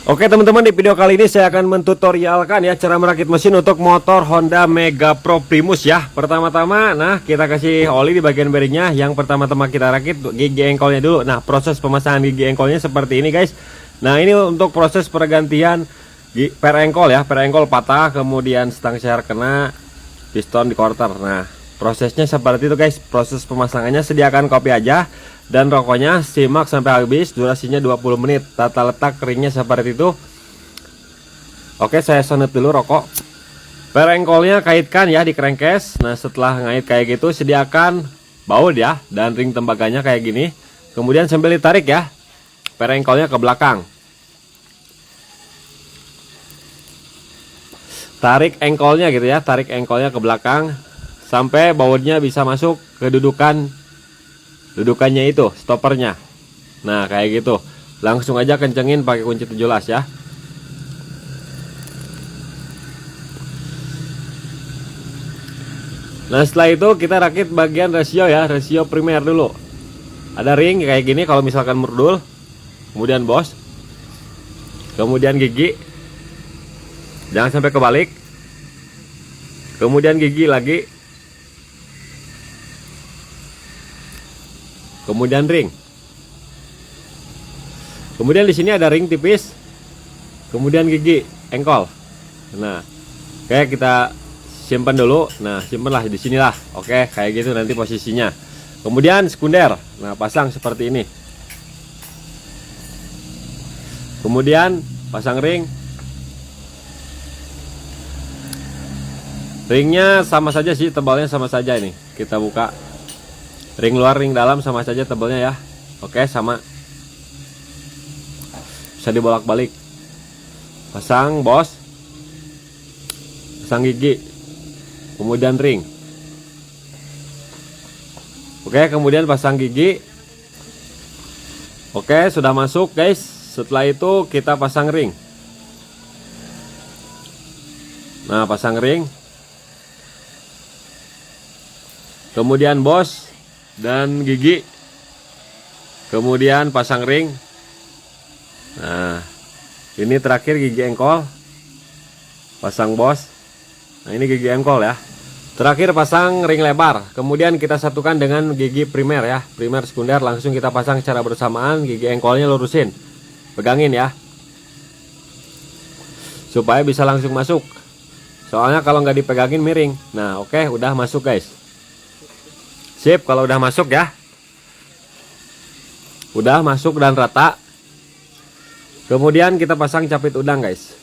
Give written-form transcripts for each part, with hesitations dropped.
Oke teman-teman, di video kali ini saya akan mentutorialkan ya cara merakit mesin untuk motor Honda Mega Pro Primus ya. Pertama-tama, nah kita kasih oli di bagian bearingnya. Yang pertama-tama kita rakit gigi engkolnya dulu. Nah, proses pemasangan gigi engkolnya seperti ini guys. Nah, ini untuk proses pergantian per engkol ya. Per engkol patah, kemudian stang seher kena, piston di quarter. Nah, prosesnya seperti itu guys. Proses pemasangannya, sediakan kopi aja dan rokoknya, simak sampai habis, durasinya 20 menit. Tata letak keringnya seperti itu. Oke, saya sonet dulu rokok. Per engkolnya kaitkan ya di crankcase. Nah, setelah ngait kayak gitu, sediakan baut ya dan ring tembaganya kayak gini. Kemudian sambil ditarik ya per engkolnya ke belakang. Tarik engkolnya gitu ya, tarik engkolnya ke belakang sampai bautnya bisa masuk ke dudukannya itu, stoppernya. Nah, kayak gitu. Langsung aja kencengin pakai kunci 17 ya. Nah, setelah itu kita rakit bagian rasio ya, rasio primer dulu. Ada ring kayak gini kalau misalkan murdul. Kemudian bos. Kemudian gigi. Jangan sampai kebalik. Kemudian gigi lagi. Kemudian ring. Kemudian di sini ada ring tipis. Kemudian gigi engkol. Nah, oke, kita simpan dulu. Nah, simpanlah di sinilah. Oke, kayak gitu nanti posisinya. Kemudian sekunder. Nah, pasang seperti ini. Kemudian pasang ring. Ringnya sama saja sih, tebalnya sama saja ini. Kita buka. Ring luar, ring dalam sama saja tebalnya ya. Oke, sama. Bisa dibolak-balik. Pasang bos. Pasang gigi. Kemudian ring. Oke, kemudian pasang gigi. Oke, sudah masuk guys. Setelah itu kita pasang ring. Nah, pasang ring. Kemudian bos dan gigi. Kemudian pasang ring. Nah, ini terakhir gigi engkol. Pasang bos. Nah, ini gigi engkol ya. Terakhir pasang ring lebar. Kemudian kita satukan dengan gigi primer ya. Primer sekunder langsung kita pasang secara bersamaan. Gigi engkolnya lurusin. Pegangin ya. Supaya bisa langsung masuk. Soalnya kalau nggak dipegangin miring. Nah, oke, udah masuk guys. Sip, kalau udah masuk ya. Udah masuk dan rata. Kemudian kita pasang capit udang guys.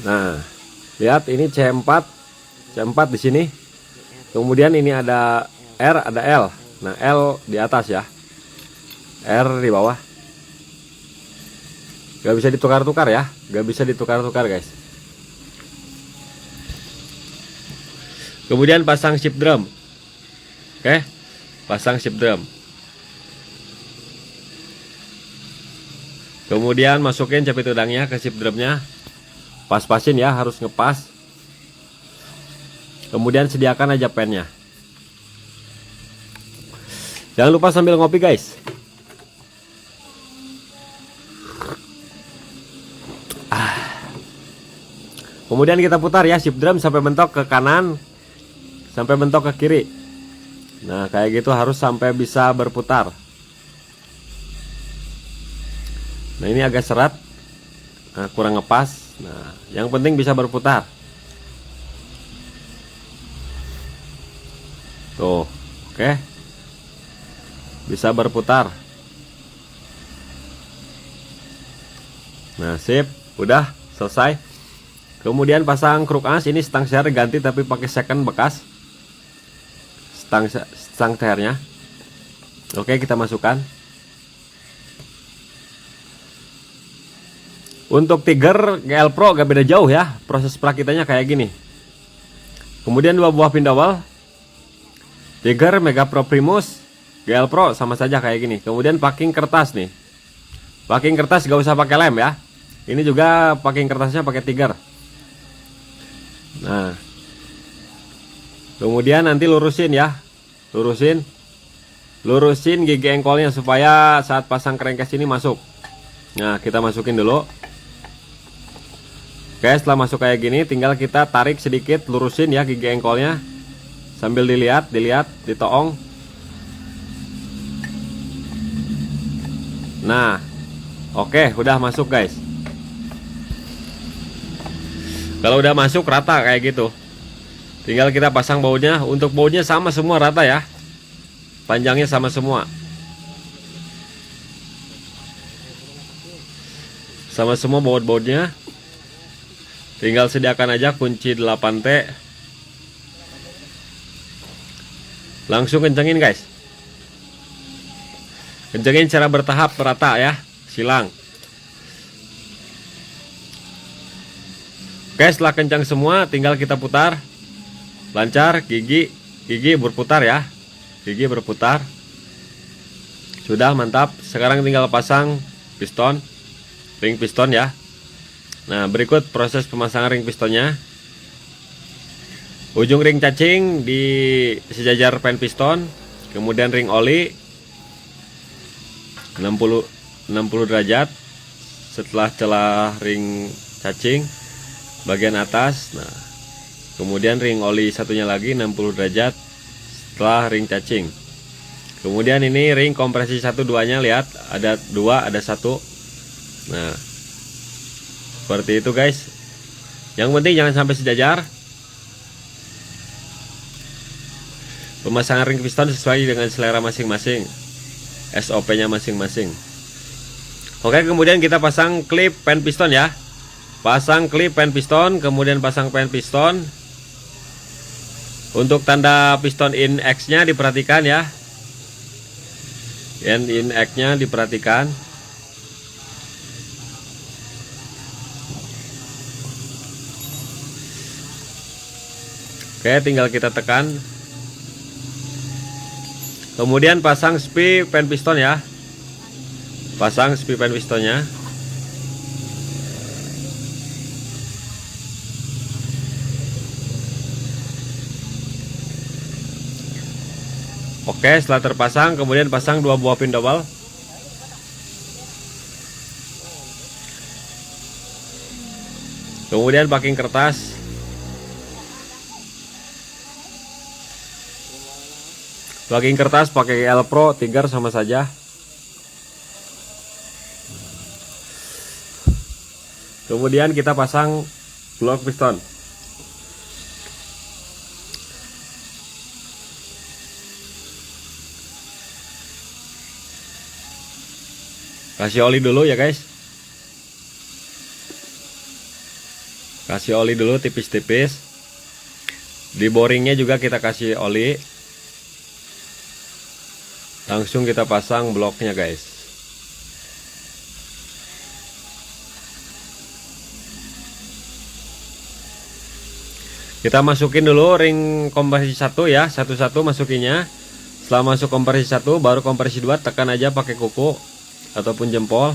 Nah, lihat ini C4 di sini. Kemudian ini ada R, ada L. Nah, L di atas ya. R di bawah. Gak bisa ditukar-tukar ya. Gak bisa ditukar-tukar guys. Kemudian pasang shift drum. Oke, pasang shift drum. Kemudian masukin capit udangnya ke shift drumnya. Pas-pasin ya, harus ngepas. Kemudian sediakan aja pennya. Jangan lupa sambil ngopi guys. Kemudian kita putar ya shift drum sampai mentok ke kanan, sampai mentok ke kiri. Nah, kayak gitu harus sampai bisa berputar. Nah, ini agak serat. Nah, kurang ngepas. Nah, yang penting bisa berputar. Tuh, oke. Bisa berputar. Nah, sip, udah selesai. Kemudian pasang kruk as. Ini stang seher ganti tapi pakai second bekas. Stang sehernya. Oke, kita masukkan. Untuk Tiger GL Pro gak beda jauh ya. Proses perakitannya kayak gini. Kemudian 2 buah pin double. Tiger Mega Pro Primus GL Pro sama saja kayak gini. Kemudian packing kertas nih. Packing kertas gak usah pakai lem ya. Ini juga packing kertasnya pakai Tiger. Nah, kemudian nanti lurusin ya. Lurusin gigi engkolnya supaya saat pasang crankcase ini masuk. Nah, kita masukin dulu. Oke, setelah masuk kayak gini, tinggal kita tarik sedikit, lurusin ya gigi engkolnya. Sambil dilihat, ditoong. Nah, oke, udah masuk guys. Kalau udah masuk rata kayak gitu, tinggal kita pasang bautnya. Untuk bautnya sama semua, rata ya. Panjangnya sama semua. Sama semua baut-bautnya. Tinggal sediakan aja kunci 8T. Langsung kencengin guys. Kencengin secara bertahap merata ya, silang. Oke, setelah kencang semua, tinggal kita putar. Lancar, gigi berputar ya. Gigi berputar. Sudah mantap. Sekarang tinggal pasang piston, ring piston ya. Nah, berikut proses pemasangan ring pistonnya. Ujung ring cacing di sejajar pen piston, kemudian ring oli 60 derajat setelah celah ring cacing bagian atas. Nah, kemudian ring oli satunya lagi 60 derajat setelah ring cacing. Kemudian ini ring kompresi 1-2-nya, lihat ada 2, ada 1. Nah, seperti itu guys. Yang penting jangan sampai sejajar. Pemasangan ring piston sesuai dengan selera masing-masing, SOP-nya masing-masing. Oke, kemudian kita pasang klip pen piston ya. Pasang klip pen piston, kemudian pasang pen piston. Untuk tanda piston in X-nya diperhatikan ya. In X-nya diperhatikan. Oke, tinggal kita tekan. Kemudian pasang spi pen piston ya. Pasang spi pen pistonnya. Oke, setelah terpasang, kemudian pasang 2 buah pin double. Kemudian packing kertas. Packing kertas pakai L Pro, Tiger sama saja. Kemudian kita pasang blok piston. Kasih oli dulu ya guys. Kasih oli dulu tipis-tipis. Di boringnya juga kita kasih oli. Langsung kita pasang bloknya guys. Kita masukin dulu ring kompresi 1 ya, satu-satu masukinnya. Setelah masuk kompresi 1, baru kompresi 2 tekan aja pakai kuku ataupun jempol.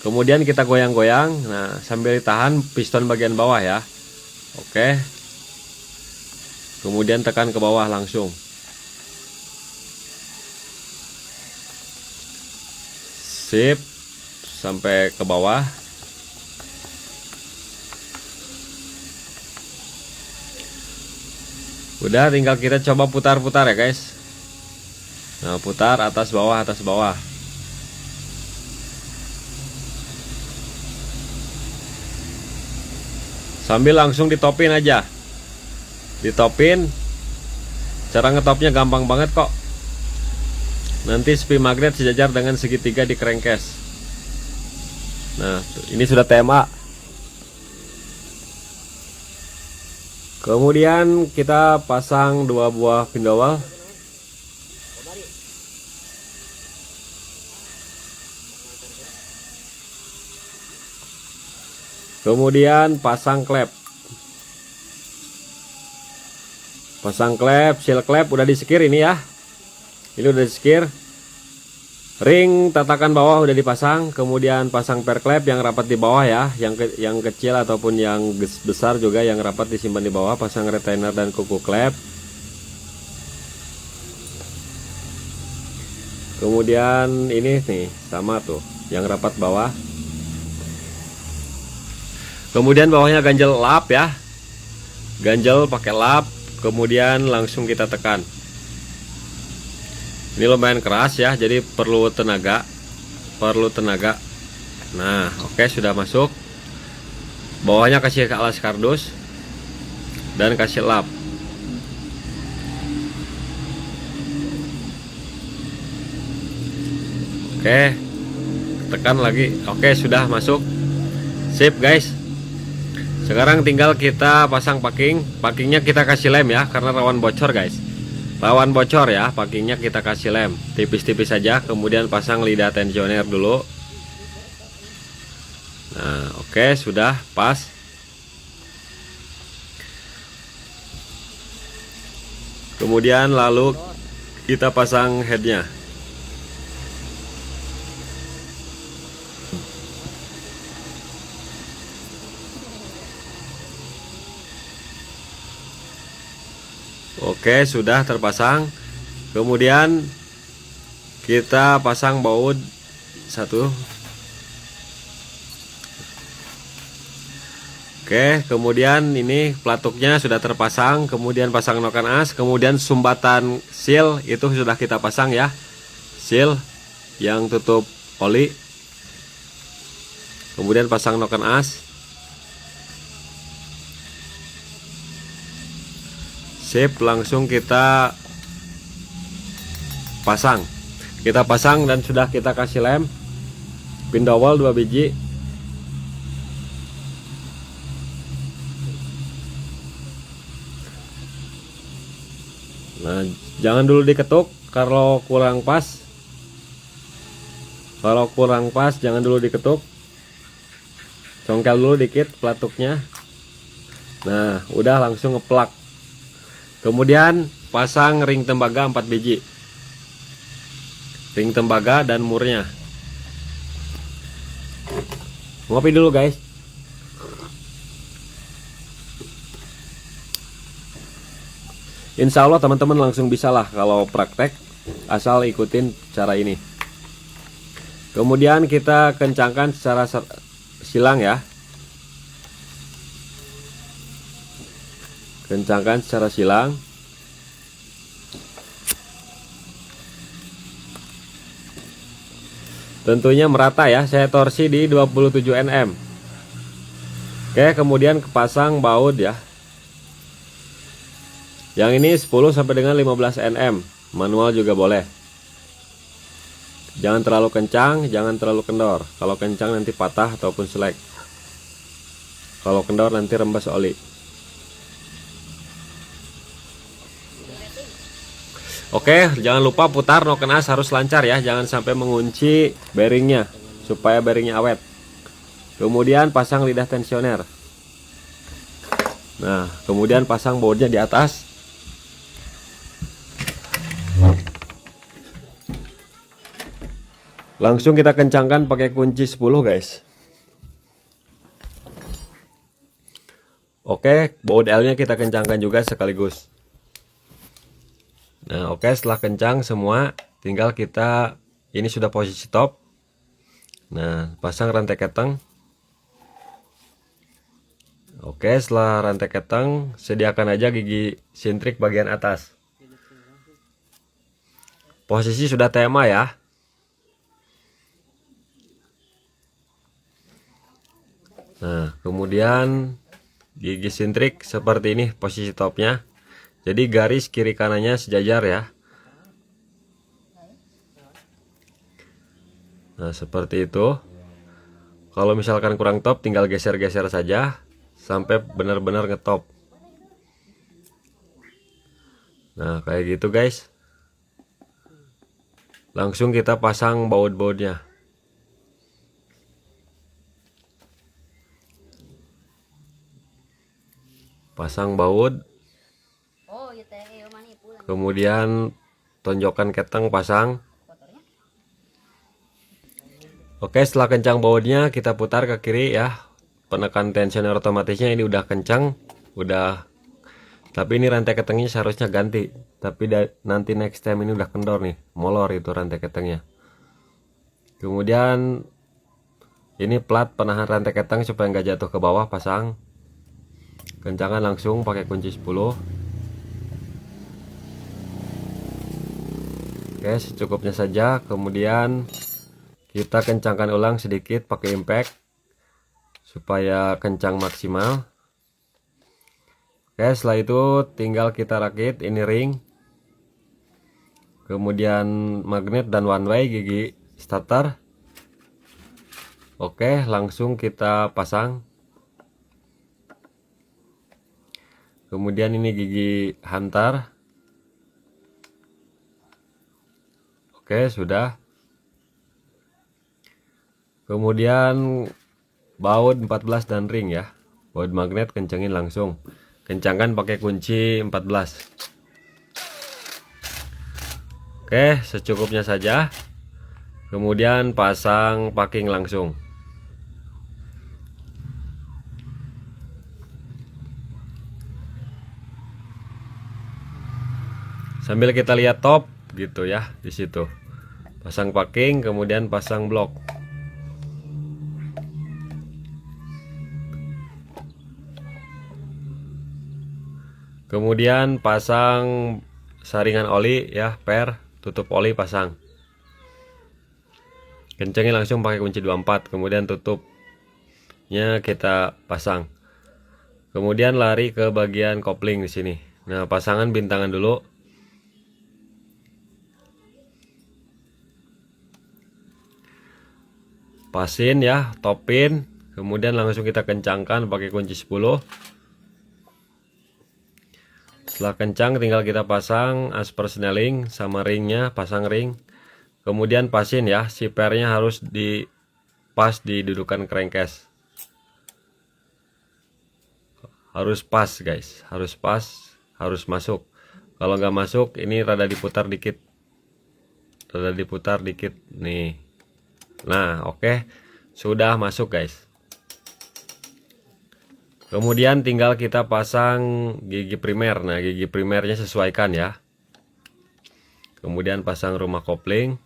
Kemudian kita goyang-goyang. Nah, sambil ditahan piston bagian bawah ya. Oke. Kemudian tekan ke bawah langsung. Sip, sampai ke bawah. Udah, tinggal kita coba putar-putar ya guys. Nah, putar atas bawah, atas bawah. Sambil langsung ditopin aja. Ditopin. Cara ngetopnya gampang banget kok. Nanti spi magnet sejajar dengan segitiga di crankcase. Nah, ini sudah TMA. Kemudian kita pasang 2 buah pin dowel. Kemudian pasang klep. Pasang klep, seal klep udah disekir ini ya. Ini udah disekir. Ring tatakan bawah udah dipasang. Kemudian pasang per klep yang rapat di bawah ya. Yang kecil ataupun yang besar juga yang rapat disimpan di bawah. Pasang retainer dan kuku klep. Kemudian ini nih sama tuh. yang rapat bawah. Kemudian bawahnya ganjel lap ya, ganjel pakai lap, kemudian langsung kita tekan. Ini lumayan keras ya, jadi perlu tenaga. Nah, oke, sudah masuk. Bawahnya kasih alas kardus dan kasih lap. Oke, tekan lagi. Oke, sudah masuk. Sip guys. Sekarang tinggal kita pasang packing. Packingnya kita kasih lem ya, karena rawan bocor guys. Rawan bocor ya, packingnya kita kasih lem tipis-tipis saja. Kemudian pasang lidah tensioner dulu. Nah, oke, sudah pas. Kemudian lalu kita pasang headnya. Oke, sudah terpasang. Kemudian kita pasang baut satu. Oke, kemudian ini pelatuknya sudah terpasang. Kemudian pasang noken as. Kemudian sumbatan seal itu sudah kita pasang ya, seal yang tutup oli. Kemudian pasang noken as. Sip, langsung kita pasang. Kita pasang dan sudah kita kasih lem. Pin dowel 2 biji. Nah, jangan dulu diketuk kalau kurang pas. Kalau kurang pas jangan dulu diketuk. Congkel dulu dikit pelatuknya. Nah, udah langsung ngeplak. Kemudian pasang ring tembaga 4 biji. Ring tembaga dan murnya. Ngopi dulu guys. Insya Allah teman-teman langsung bisa lah kalau praktek, asal ikutin cara ini. Kemudian kita kencangkan secara silang ya. Kencangkan secara silang. Tentunya merata ya, saya torsi di 27 Nm. Oke, kemudian kepasang baut ya. Yang ini 10 sampai dengan 15 Nm, manual juga boleh. Jangan terlalu kencang, jangan terlalu kendor. Kalau kencang nanti patah ataupun selek. Kalau kendor nanti rembes oli. Oke, jangan lupa putar noken as harus lancar ya, jangan sampai mengunci bearingnya supaya bearingnya awet. Kemudian pasang lidah tensioner. Nah, kemudian pasang bautnya di atas. Langsung kita kencangkan pakai kunci 10 guys. Oke, baut L nya kita kencangkan juga sekaligus. Nah, oke, setelah kencang semua, tinggal kita, ini sudah posisi top. Nah, pasang rantai keteng. Oke, setelah rantai keteng, sediakan aja gigi sintrik bagian atas. Posisi sudah tema ya. Nah, kemudian gigi sintrik seperti ini posisi topnya. Jadi garis kiri kanannya sejajar ya. Nah, seperti itu. Kalau misalkan kurang top, tinggal geser-geser saja sampai benar-benar ngetop. Nah, kayak gitu guys. Langsung kita pasang baut-bautnya. Pasang baut. Kemudian tonjokan keteng pasang. Oke, setelah kencang bautnya kita putar ke kiri ya. Penekan tensioner otomatisnya ini udah kencang, udah. Tapi ini rantai ketengnya seharusnya ganti. Tapi nanti next time ini udah kendor nih, molor itu rantai ketengnya. Kemudian Ini plat penahan rantai ketang supaya nggak jatuh ke bawah, pasang. Kencangkan langsung pakai kunci 10. Oke, secukupnya saja. Kemudian kita kencangkan ulang sedikit pakai impact supaya kencang maksimal. Oke, setelah itu tinggal kita rakit ini ring, kemudian magnet dan one way gigi starter. Oke, langsung kita pasang. Kemudian ini gigi hantar. Oke, sudah. Kemudian baut 14 dan ring ya. Baut magnet kencengin langsung. Kencangkan pakai kunci 14. Oke, secukupnya saja. Kemudian pasang packing langsung. Sambil kita lihat top gitu ya di situ. Pasang packing, kemudian pasang blok. Kemudian pasang saringan oli ya, per, tutup oli pasang. Kencengin langsung pakai kunci 24, kemudian tutupnya kita pasang. Kemudian lari ke bagian kopling di sini. Nah, pasangan bintangan dulu. Pasin ya, topin, kemudian langsung kita kencangkan pakai kunci 10. Setelah kencang tinggal kita pasang as persneling sama ringnya, pasang ring. Kemudian pasin ya, si pernya harus pas di dudukan crankcase. Harus pas guys, harus pas, harus masuk. Kalau nggak masuk ini rada diputar dikit. Rada diputar dikit nih. Nah, oke. Sudah masuk guys. Kemudian tinggal kita pasang gigi primer. Nah, gigi primernya sesuaikan ya. Kemudian pasang rumah kopling.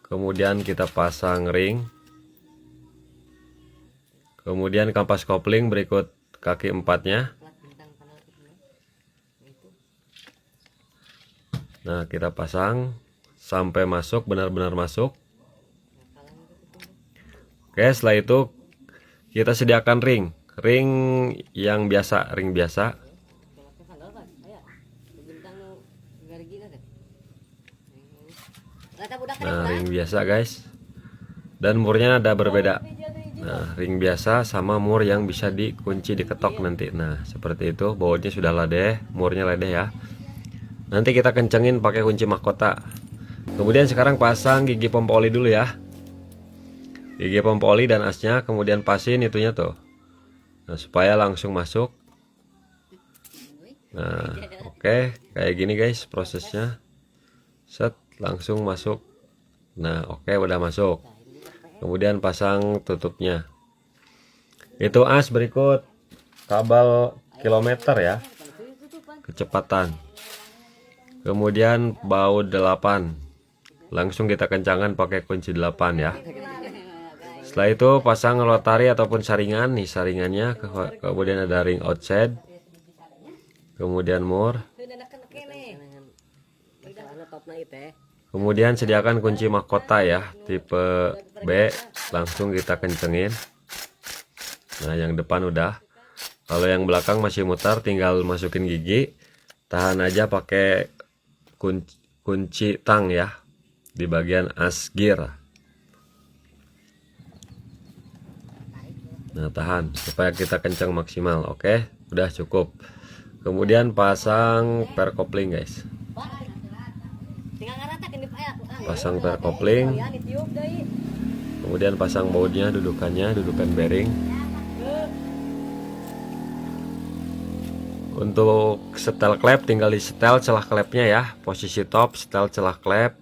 Kemudian kita pasang ring. Kemudian kampas kopling berikut kaki empatnya. Nah, kita pasang sampai masuk, benar-benar masuk. Oke, setelah itu kita sediakan ring yang biasa, ring biasa. Nah, ring biasa guys. Dan murnya ada berbeda. Nah, ring biasa sama mur yang bisa dikunci diketok nanti. Nah, seperti itu. Bautnya sudah ladeh, murnya ladeh ya. Nanti kita kencengin pakai kunci mahkota. Kemudian sekarang pasang gigi pompa oli dulu ya. Gigi pompa oli dan asnya, kemudian pasin itunya tuh. Nah, supaya langsung masuk. Nah, oke, kayak gini guys prosesnya. Set, langsung masuk. Nah, oke, udah masuk. Kemudian pasang tutupnya. Itu as berikut kabel kilometer ya. Kecepatan. Kemudian baut 8. Langsung kita kencangkan pakai kunci 8 ya. Setelah itu pasang rotari ataupun saringan nih, saringannya. Kemudian ada ring outside. Kemudian mur. Kemudian sediakan kunci mahkota ya, tipe B. Langsung kita kencengin. Nah, yang depan udah. Kalau yang belakang masih mutar, tinggal masukin gigi. Tahan aja pakai kunci tang ya, di bagian as gear. Nah, tahan supaya kita kencang maksimal. Oke, udah cukup. Kemudian pasang per kopling guys. Pasang per kopling. Kemudian pasang bautnya, dudukannya, dudukan bearing. Untuk setel klep tinggal di setel celah klepnya ya. Posisi top setel celah klep.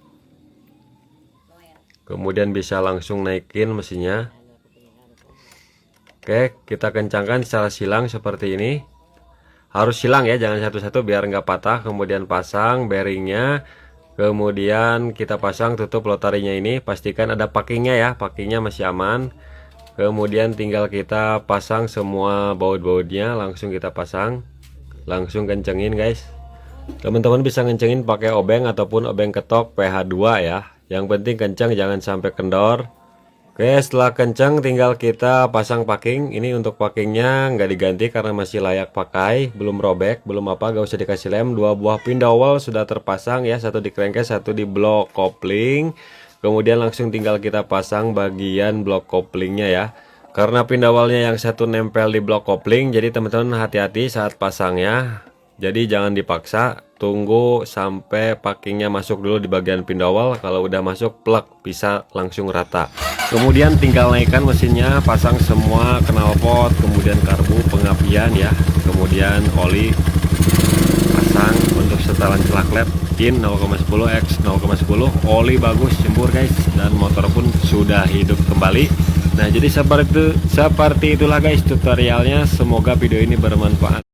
Kemudian bisa langsung naikin mesinnya. Oke, kita kencangkan secara silang seperti ini. Harus silang ya, jangan satu-satu biar nggak patah. Kemudian pasang bearingnya. Kemudian kita pasang tutup lotarinya ini, pastikan ada packingnya ya, packingnya masih aman. Kemudian tinggal kita pasang semua baut-bautnya, langsung kita pasang, langsung kencengin guys. Teman-teman bisa ngencengin pakai obeng ataupun obeng ketok PH2 ya. Yang penting kencang, jangan sampai kendor. Oke, setelah kencang tinggal kita pasang packing. Ini untuk packingnya nggak diganti karena masih layak pakai, belum robek, belum apa, gak usah dikasih lem. 2 buah pin dowel sudah terpasang ya, satu di crankcase, satu di blok kopling. Kemudian langsung tinggal kita pasang bagian blok koplingnya ya. Karena pin dowelnya yang satu nempel di blok kopling, jadi teman-teman hati-hati saat pasangnya. Jadi jangan dipaksa, tunggu sampai packingnya masuk dulu di bagian pin dowel. Kalau udah masuk, plug, bisa langsung rata. Kemudian tinggal naikkan mesinnya, pasang semua knalpot, kemudian karbu, pengapian ya. Kemudian oli, pasang untuk setelan celak led, in 0,10 x 0,10, oli bagus, jembur guys, dan motor pun sudah hidup kembali. Nah, jadi seperti itulah guys tutorialnya. Semoga video ini bermanfaat.